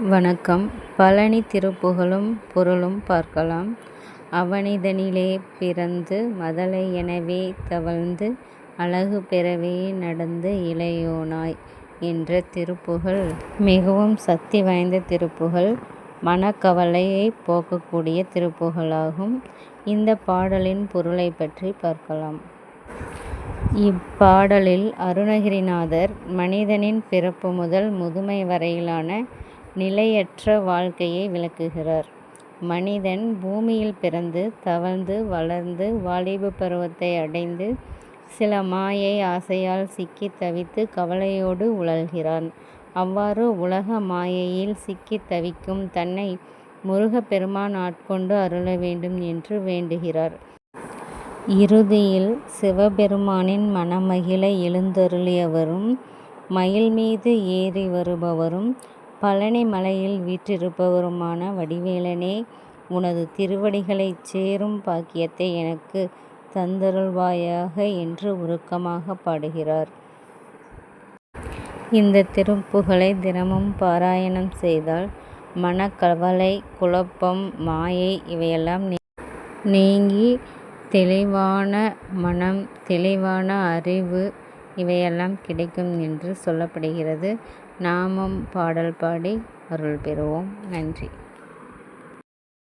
வணக்கம். பழனி திருப்புகழும் பொருளும் பார்க்கலாம். அவனிதனிலே பிறந்து மதலை எனவே தவழ்ந்து அழகு பெறவே நடந்து இளையோனாய் என்ற திருப்புகழ் மிகவும் சக்தி வாய்ந்த திருப்புகழ். மனக்கவலையை போக்கக்கூடிய திருப்புகழாகும். இந்த பாடலின் பொருளை பற்றி பார்க்கலாம். இப்பாடலில் அருணகிரிநாதர் மனிதனின் பிறப்பு முதல் முதுமை வரையிலான நிலையற்ற வாழ்க்கையை விளக்குகிறார். மனிதன் பூமியில் பிறந்து தவழ்ந்து வளர்ந்து வாலிப பருவத்தை அடைந்து சில மாயை ஆசையால் சிக்கி தவித்து கவலையோடு உழல்கிறான். அவ்வாறு உலக மாயையில் சிக்கி தவிக்கும் தன்னை முருகப்பெருமான் ஆட்கொண்டு அருள வேண்டும் என்று வேண்டுகிறார். இறுதியில் சிவபெருமானின் மனமகிழ எழுந்தருளியவரும் மயில் மீது ஏறி வருபவரும் பழனி மலையில் வீற்றிருப்பவருமான வடிவேலனே, உனது திருவடிகளைச் சேரும் பாக்கியத்தை எனக்கு தந்தருள்வாயாக என்று உருக்கமாக பாடுகிறார். இந்த திருப்புகழை தினமும் பாராயணம் செய்தால் மனக்கவலை, குழப்பம், மாயை இவையெல்லாம் நீங்கி தெளிவான மனம், தெளிவான அறிவு இவையெல்லாம் கிடைக்கும் என்று சொல்லப்படுகிறது. நாமும் பாடல் பாடி அருள் பெறுவோம். நன்றி.